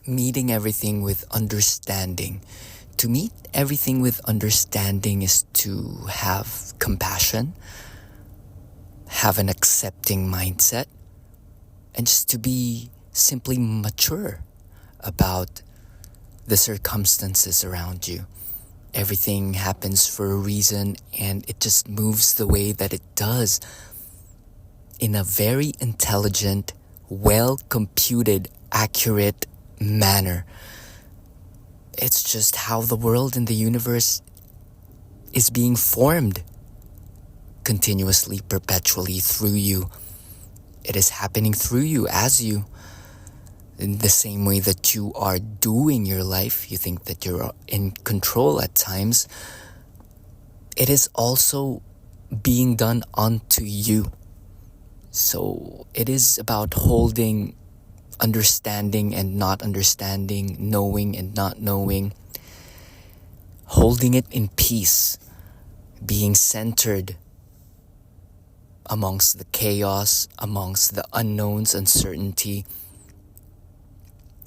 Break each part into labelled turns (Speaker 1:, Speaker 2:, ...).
Speaker 1: meeting everything with understanding. To meet everything with understanding is to have compassion, have an accepting mindset, and just to be simply mature about the circumstances around you. Everything happens for a reason, and it just moves the way that it does in a very intelligent, well-computed, accurate manner. It's just how the world and the universe is being formed continuously, perpetually through you. It is happening through you, as you. In the same way that you are doing your life, you think that you're in control at times. It is also being done onto you. So it is about holding understanding and not understanding, knowing and not knowing, holding it in peace, being centered amongst the chaos, amongst the unknowns, uncertainty,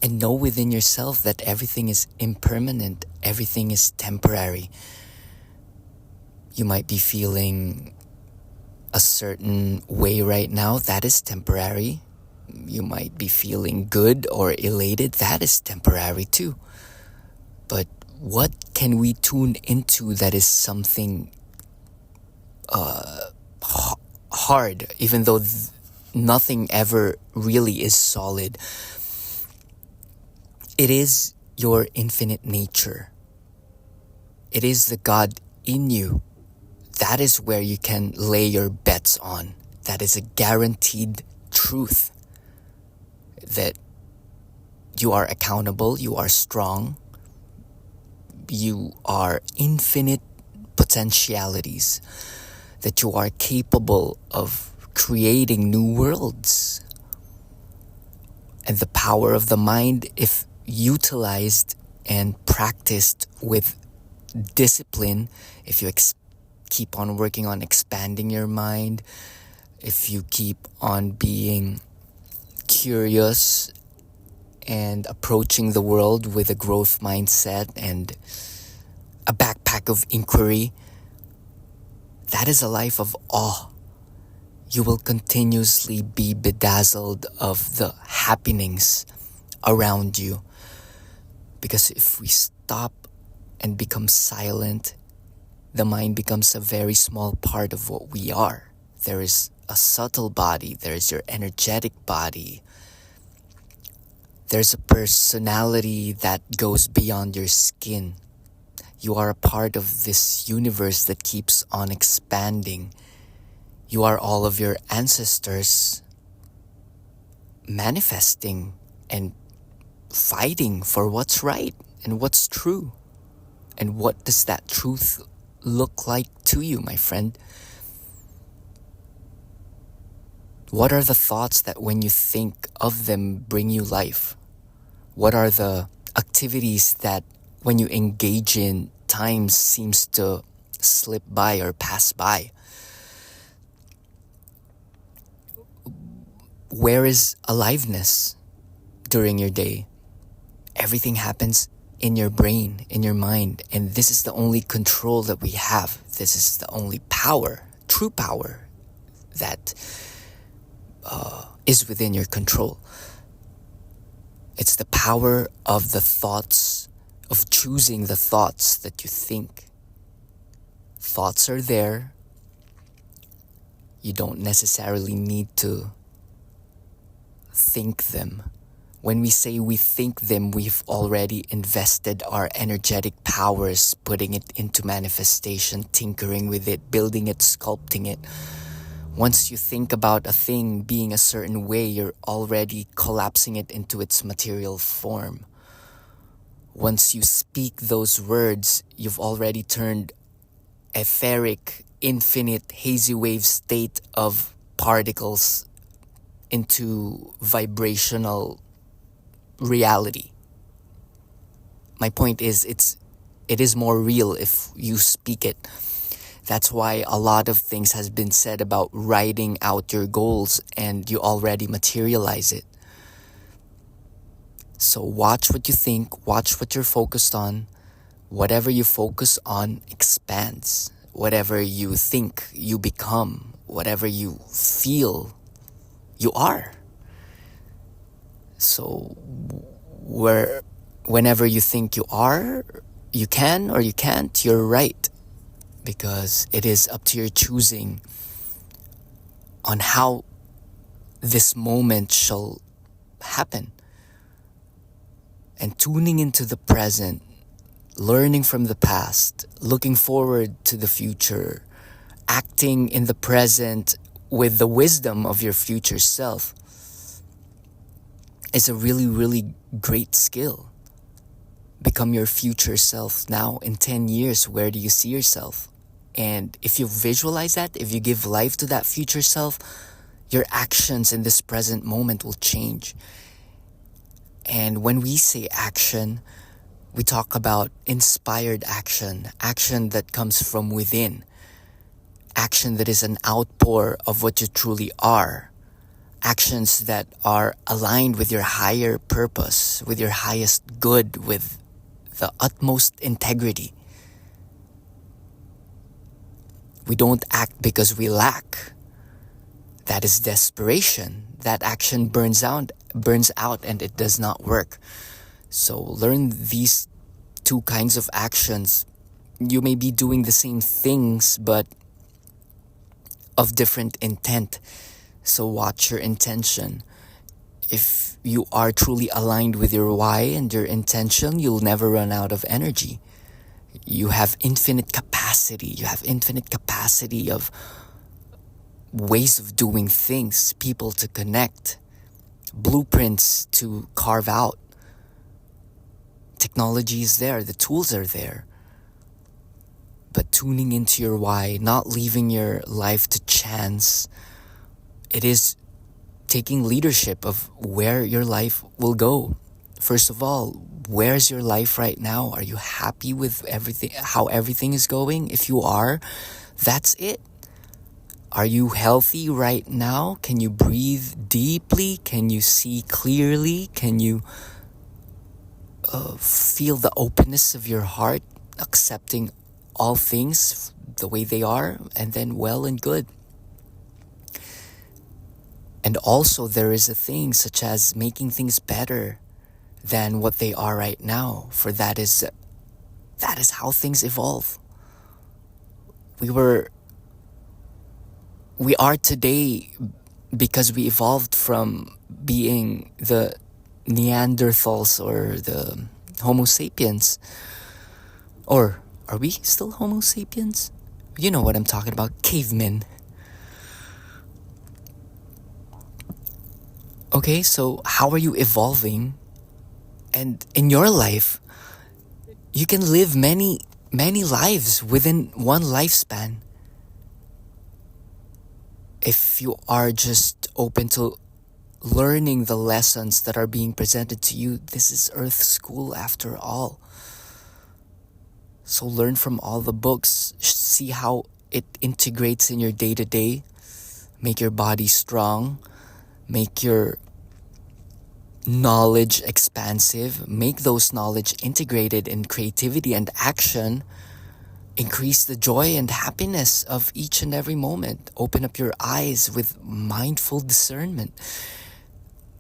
Speaker 1: and know within yourself that everything is impermanent, everything is temporary. You might be feeling a certain way right now, that is temporary. You might be feeling good or elated, that is temporary too. But what can we tune into that is something hard, even though nothing ever really is solid? It is your infinite nature. It is the God in you. That is where you can lay your bets on. That is a guaranteed truth. That you are accountable, you are strong, you are infinite potentialities, that you are capable of creating new worlds. And the power of the mind, if utilized and practiced with discipline, if you keep on working on expanding your mind, if you keep on being curious and approaching the world with a growth mindset and a backpack of inquiry, that is a life of awe. You will continuously be bedazzled of the happenings around you. Because if we stop and become silent, the mind becomes a very small part of what we are. There is a subtle body, there is your energetic body. There's a personality that goes beyond your skin. You are a part of this universe that keeps on expanding. You are all of your ancestors manifesting and fighting for what's right and what's true. And what does that truth look like to you, my friend? What are the thoughts that when you think of them bring you life? What are the activities that when you engage in, time seems to slip by or pass by? Where is aliveness during your day? Everything happens in your brain, in your mind, and this is the only control that we have. This is the only power, true power, that is within your control. It's the power of the thoughts, of choosing the thoughts that you think. Thoughts are there. You don't necessarily need to think them. When we say we think them, we've already invested our energetic powers, putting it into manifestation, tinkering with it, building it, sculpting it. Once you think about a thing being a certain way, you're already collapsing it into its material form. Once you speak those words, you've already turned etheric, infinite, hazy wave state of particles into vibrational reality. My point is, it is more real if you speak it. That's why a lot of things has been said about writing out your goals and you already materialize it. So watch what you think, watch what you're focused on. Whatever you focus on expands. Whatever you think, you become. Whatever you feel, you are. So whenever you think you are, you can or you can't, you're right. Because it is up to your choosing on how this moment shall happen. And tuning into the present, learning from the past, looking forward to the future, acting in the present with the wisdom of your future self is a really, really great skill. Become your future self now. In 10 years, where do you see yourself? And if you visualize that, if you give life to that future self, your actions in this present moment will change. And when we say action, we talk about inspired action, action that comes from within, action that is an outpour of what you truly are, actions that are aligned with your higher purpose, with your highest good, with the utmost integrity. We don't act because we lack. That is desperation. That action burns out and it does not work. So learn these two kinds of actions. You may be doing the same things, but of different intent. So watch your intention. If you are truly aligned with your why and your intention, you'll never run out of energy. You have infinite capacity. You have infinite capacity of ways of doing things, people to connect, blueprints to carve out. Technology is there, the tools are there. But tuning into your why, not leaving your life to chance, it is taking leadership of where your life will go. First of all, where's your life right now? Are you happy with everything, how everything is going? If you are, that's it. Are you healthy right now? Can you breathe deeply? Can you see clearly? Can you feel the openness of your heart, accepting all things the way they are, and then well and good? And also there is a thing such as making things better than what they are right now. For that is how things evolve. We are today because we evolved from being the Neanderthals or the Homo sapiens. Or are we still Homo sapiens? You know what I'm talking about, cavemen. Okay, so how are you evolving? And in your life, you can live many lives within one lifespan. If you are just open to learning the lessons that are being presented to you, this is Earth School after all. So learn from all the books, see how it integrates in your day-to-day, make your body strong, make your knowledge expansive, make those knowledge integrated in creativity and action, increase the joy and happiness of each and every moment. Open up your eyes with mindful discernment.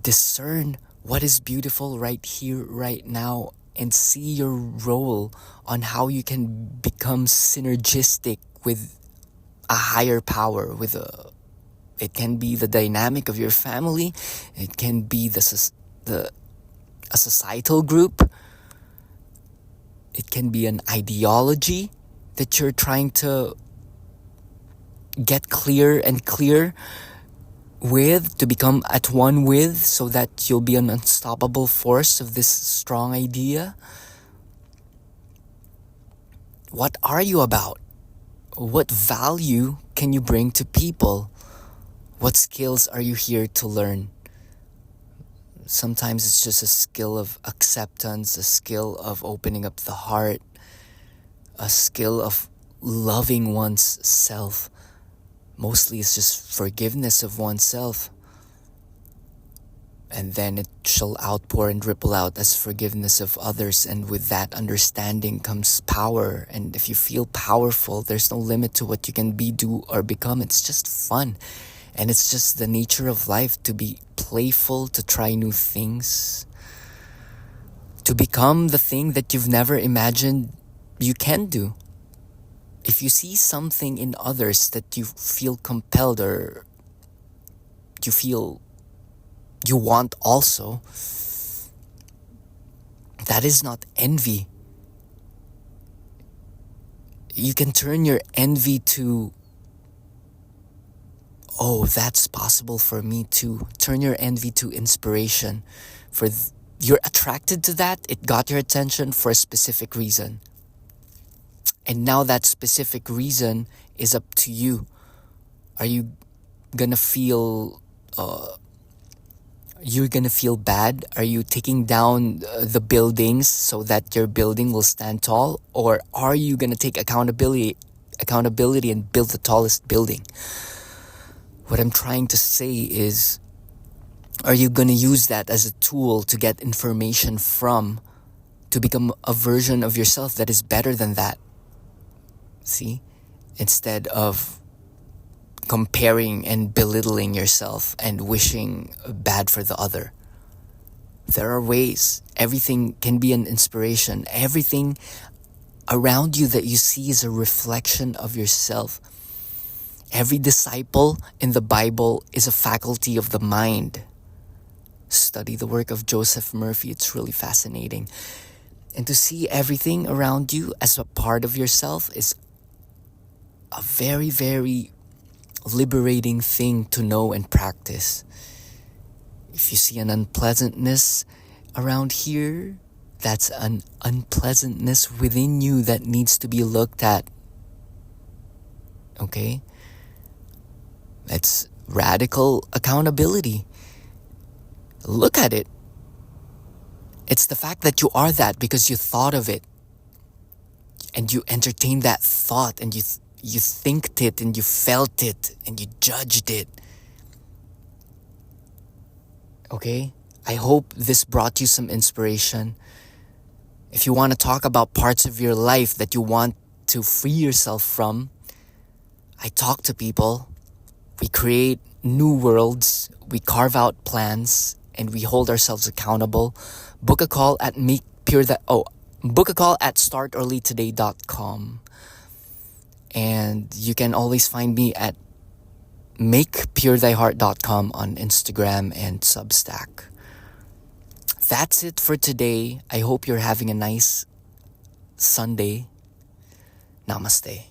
Speaker 1: Discern what is beautiful right here, right now, and see your role on how you can become synergistic with a higher power, it can be the dynamic of your family, it can be a societal group, it can be an ideology that you're trying to get clear and clear with, to become at one with, so that you'll be an unstoppable force of this strong idea. What are you about? What value can you bring to people? What skills are you here to learn? Sometimes it's just a skill of acceptance, a skill of opening up the heart, a skill of loving one's self. Mostly it's just forgiveness of oneself. and then it shall outpour and ripple out as forgiveness of others. And with that understanding comes power. And if you feel powerful, there's no limit to what you can be, do, or become. It's just fun. And it's just the nature of life to be playful, to try new things, to become the thing that you've never imagined you can do. If you see something in others that you feel compelled or you feel you want also, that is not envy. You can turn your envy to, oh, that's possible for me too. Turn your envy to inspiration. You're attracted to that. It got your attention for a specific reason. And now that specific reason is up to you. Are you gonna feel you're gonna feel bad? Are you taking down the buildings so that your building will stand tall? Or are you gonna take accountability and build the tallest building? What I'm trying to say is, are you gonna use that as a tool to get information from, to become a version of yourself that is better than that? See? Instead of comparing and belittling yourself and wishing bad for the other. There are ways. Everything can be an inspiration. Everything around you that you see is a reflection of yourself. Every disciple in the Bible is a faculty of the mind. Study the work of Joseph Murphy. It's really fascinating. And to see everything around you as a part of yourself is a very, very liberating thing to know and practice. If you see an unpleasantness around here, that's an unpleasantness within you that needs to be looked at. Okay? It's radical accountability. Look at it. It's the fact that you are that because you thought of it. And you entertained that thought and you thinked it and you felt it and you judged it. Okay? I hope this brought you some inspiration. If you want to talk about parts of your life that you want to free yourself from, I talk to people. We create new worlds. We carve out plans and we hold ourselves accountable. Book a call at startearlytoday.com. And you can always find me at makepuretheyheart.com on Instagram and Substack. That's it for today. I hope you're having a nice Sunday. Namaste.